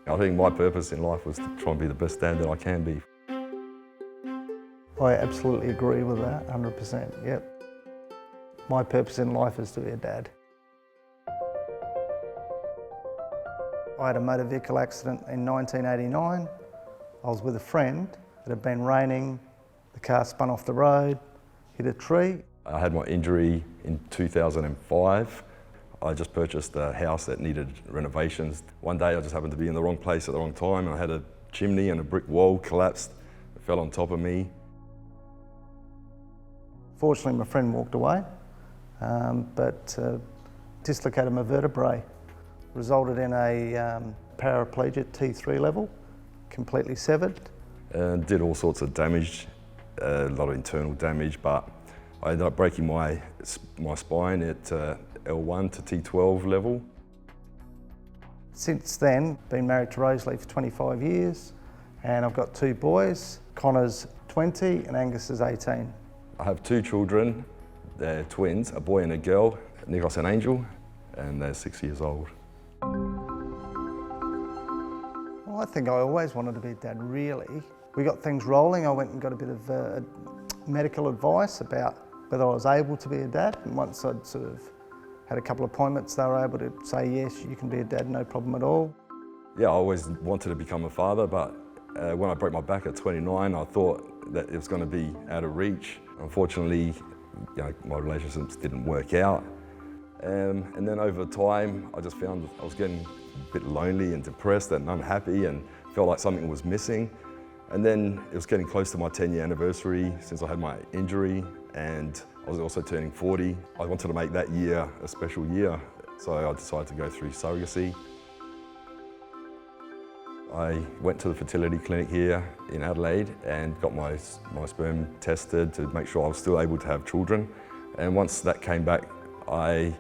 I think my purpose in life was to try and be the best dad that I can be. I absolutely agree with that, 100%, yep. My purpose in life is to be a dad. I had a motor vehicle accident in 1989. I was with a friend. It had been raining, the car spun off the road, hit a tree. I had my injury in 2005. I just purchased a house that needed renovations. One day I just happened to be in the wrong place at the wrong time. I had a chimney and a brick wall collapsed. It fell on top of me. Fortunately, my friend walked away, but dislocated my vertebrae. Resulted in a paraplegia T3 level, completely severed. And did all sorts of damage, a lot of internal damage, but I ended up breaking my spine at L1 to T12 level. Since then, been married to Rosalie for 25 years, and I've got 2 boys. Connor's 20 and Angus is 18. I have 2 children, they're twins, a boy and a girl, Nicholas and Angel, and they're 6 years old. Well, I think I always wanted to be a dad, really. We got things rolling. I went and got a bit of medical advice about whether I was able to be a dad, and once I'd sort of had a couple of appointments, they were able to say, yes, you can be a dad, no problem at all. Yeah, I always wanted to become a father, but when I broke my back at 29, I thought that it was going to be out of reach. Unfortunately, you know, my relationships didn't work out. And then over time, I just found I was getting a bit lonely and depressed and unhappy and felt like something was missing. And then it was getting close to my 10-year anniversary since I had my injury, and I was also turning 40. I wanted to make that year a special year, so I decided to go through surrogacy. I went to the fertility clinic here in Adelaide and got my sperm tested to make sure I was still able to have children. And once that came back, I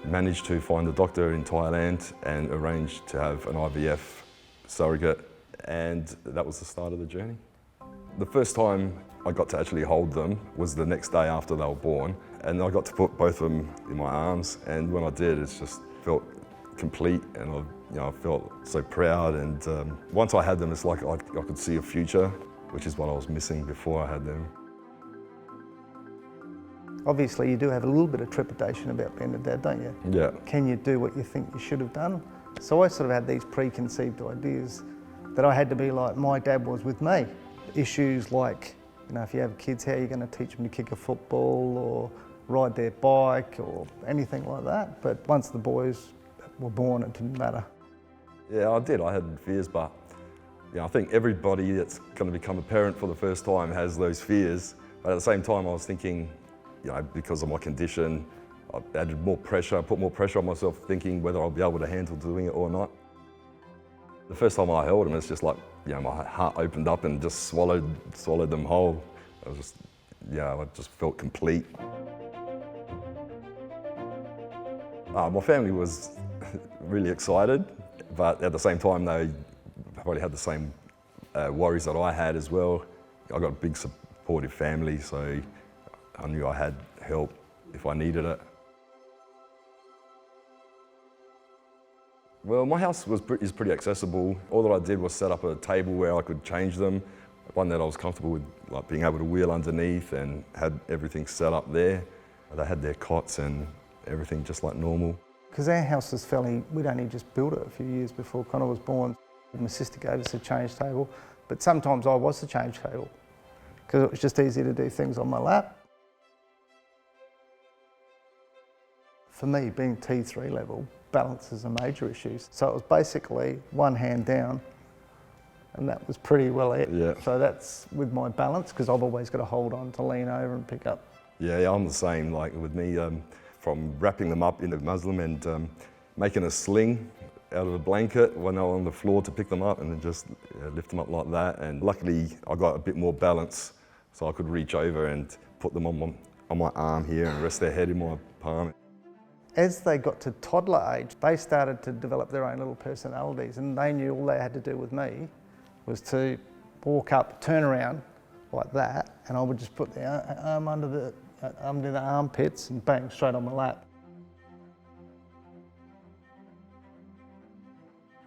managed to find a doctor in Thailand and arranged to have an IVF surrogate, and that was the start of the journey. The first time I got to actually hold them was the next day after they were born, and I got to put both of them in my arms, and when I did, it just felt complete, and I felt so proud. And once I had them, it's like I could see a future, which is what I was missing before I had them. Obviously, you do have a little bit of trepidation about being a dad, don't you? Yeah. Can you do what you think you should have done? So I sort of had these preconceived ideas that I had to be like my dad was with me. Issues like, you know, if you have kids, how are you going to teach them to kick a football or ride their bike or anything like that? But once the boys were born, it didn't matter. Yeah, I did. I had fears, but you know, I think everybody that's going to become a parent for the first time has those fears. But at the same time, I was thinking, you know, because of my condition, I added more pressure, put more pressure on myself, thinking whether I'll be able to handle doing it or not. The first time I held them, it's just like, you know, my heart opened up and just swallowed them whole. I was just, yeah, I just felt complete. My family was really excited, but at the same time, they probably had the same worries that I had as well. I got a big supportive family, so I knew I had help if I needed it. Well, my house is pretty accessible. All that I did was set up a table where I could change them, one that I was comfortable with, like being able to wheel underneath, and had everything set up there. They had their cots and everything just like normal. Because our house is we'd only just built it a few years before Connor was born. My sister gave us a change table, but sometimes I was the change table because it was just easier to do things on my lap. For me, being T3 level, balance is a major issue. So it was basically one hand down, and that was pretty well it. Yeah. So that's with my balance, because I've always got to hold on to lean over and pick up. Yeah, I'm the same. Like with me, from wrapping them up in the muslin and making a sling out of a blanket when they were on the floor to pick them up, and then just lift them up like that. And luckily, I got a bit more balance, so I could reach over and put them on my arm here and rest their head in my palm. As they got to toddler age, they started to develop their own little personalities, and they knew all they had to do with me was to walk up, turn around like that, and I would just put the arm under the armpits and bang, straight on my lap.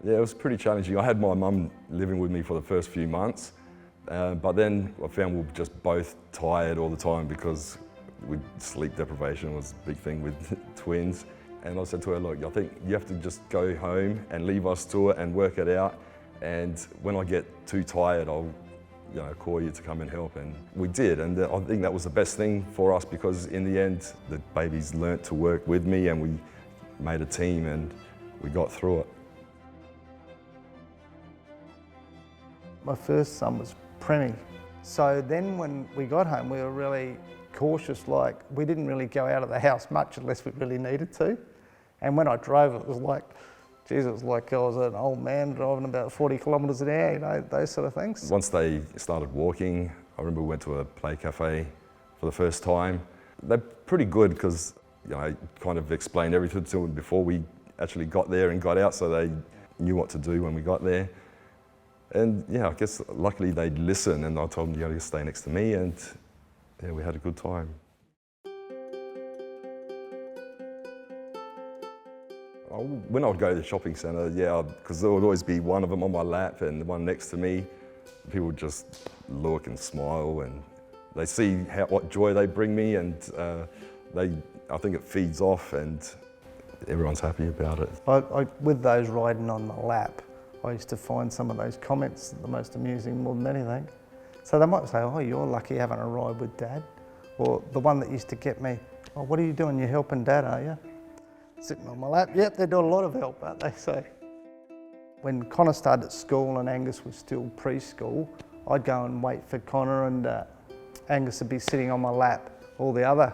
Yeah, it was pretty challenging. I had my mum living with me for the first few months, but then I found we were just both tired all the time because sleep deprivation was a big thing with twins. And I said to her, look, I think you have to just go home and leave us to it and work it out. And when I get too tired, I'll call you to come and help. And we did, and I think that was the best thing for us because in the end, the babies learnt to work with me and we made a team and we got through it. My first son was preemie. So then when we got home, we were really cautious, like we didn't really go out of the house much unless we really needed to. And when I drove, it was like, geez, it was like I was an old man driving about 40 kilometres an hour, those sort of things. Once they started walking, I remember we went to a play cafe for the first time. They're pretty good because I kind of explained everything to them before we actually got there and got out, so they knew what to do when we got there. And yeah, I guess luckily they'd listen, and I told them, you got to stay next to me, and yeah, we had a good time. When I would go to the shopping centre, yeah, because there would always be one of them on my lap and the one next to me. People would just look and smile, and they see what joy they bring me, and I think it feeds off, and everyone's happy about it. With those riding on the lap, I used to find some of those comments the most amusing more than anything. So they might say, oh, you're lucky having a ride with Dad. Or the one that used to get me, oh, what are you doing? You're helping Dad, are you? Sitting on my lap. Yep, they do a lot of help, aren't they? So when Connor started at school and Angus was still preschool, I'd go and wait for Connor, and Angus would be sitting on my lap. All the other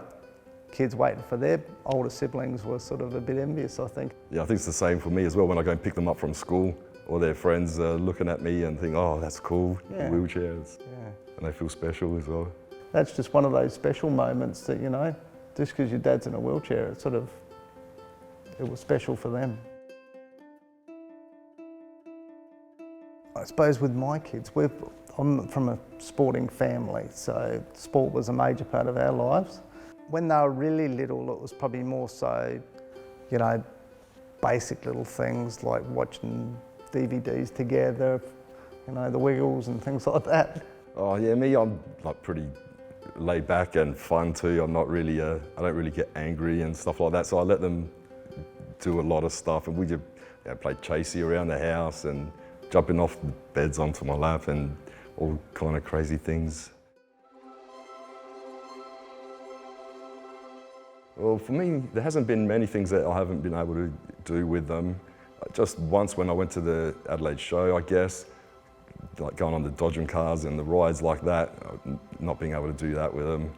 kids waiting for their older siblings were sort of a bit envious, I think. Yeah, I think it's the same for me as well. When I go and pick them up from school, all their friends are looking at me and think, oh, that's cool, yeah. Wheelchairs. Yeah. And they feel special as well. That's just one of those special moments that, just because your dad's in a wheelchair, it was special for them. I suppose with my kids, I'm from a sporting family, so sport was a major part of our lives. When they were really little, it was probably more so, basic little things like watching DVDs together, the Wiggles and things like that. Oh yeah, me, I'm like pretty laid back and fun too. I'm not really, I don't really get angry and stuff like that, so I let them do a lot of stuff, and we just play chasey around the house and jumping off the beds onto my lap and all kind of crazy things. Well, for me, there hasn't been many things that I haven't been able to do with them. Just once when I went to the Adelaide show, I guess, like going on the dodgem cars and the rides like that, not being able to do that with them,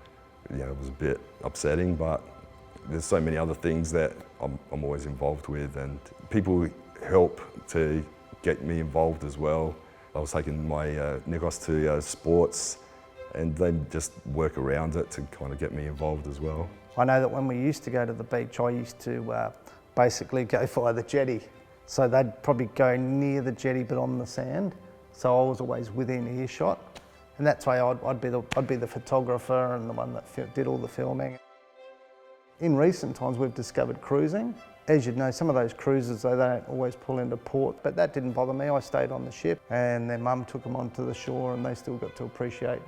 it was a bit upsetting, but there's so many other things that I'm always involved with, and people help to get me involved as well. I was taking my Nikos to sports, and they just work around it to kind of get me involved as well. I know that when we used to go to the beach, I used to basically go via the jetty. So they'd probably go near the jetty but on the sand. So I was always within earshot. And that's why I'd be the photographer and the one that did all the filming. In recent times, we've discovered cruising. As you know, some of those cruises, they don't always pull into port, but that didn't bother me. I stayed on the ship, and their mum took them onto the shore, and they still got to appreciate,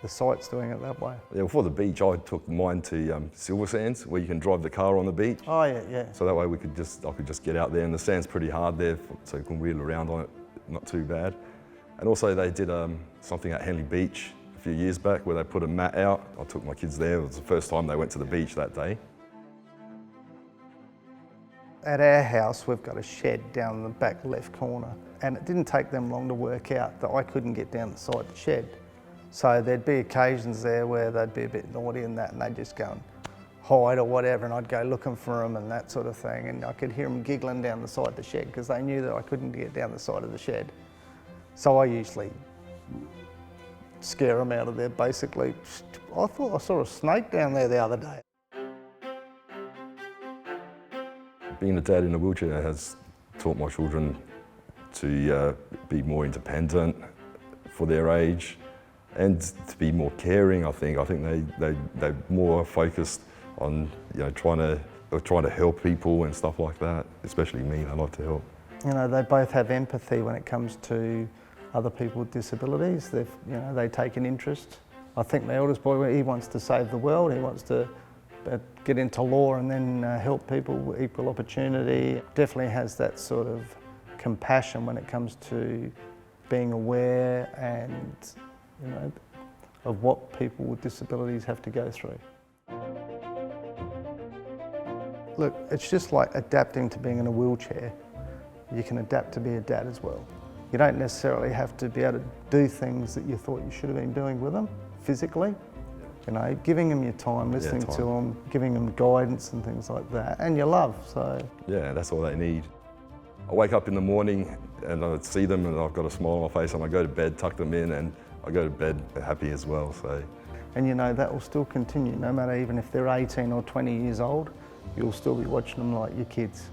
the sights doing it that way. Yeah, before the beach, I took mine to Silver Sands, where you can drive the car on the beach. Oh yeah. So that way I could just get out there, and the sand's pretty hard there, so you can wheel around on it, not too bad. And also they did something at Henley Beach a few years back where they put a mat out. I took my kids there. It was the first time they went to the beach that day. At our house, we've got a shed down in the back left corner, and it didn't take them long to work out that I couldn't get down the side of the shed. So there'd be occasions there where they'd be a bit naughty and that, and they'd just go and hide or whatever, and I'd go looking for them and that sort of thing, and I could hear them giggling down the side of the shed because they knew that I couldn't get down the side of the shed. So I usually scare them out of there, basically. I thought I saw a snake down there the other day. Being a dad in a wheelchair has taught my children to be more independent for their age and to be more caring, I think. I think they're more focused on trying to help people and stuff like that, especially me. They like to help. You know, they both have empathy when it comes to other people with disabilities. They take an interest. I think my eldest boy, he wants to save the world. He wants to get into law and then help people with equal opportunity. Definitely has that sort of compassion when it comes to being aware and, you know, of what people with disabilities have to go through. Look, it's just like adapting to being in a wheelchair. You can adapt to be a dad as well. You don't necessarily have to be able to do things that you thought you should have been doing with them physically. You know, giving them your time, listening to them, giving them guidance and things like that, and your love. So yeah, that's all they need. I wake up in the morning and I see them and I've got a smile on my face, and I go to bed, tuck them in, and I go to bed happy as well. So, and you know, that will still continue no matter, even if they're 18 or 20 years old, you'll still be watching them like your kids.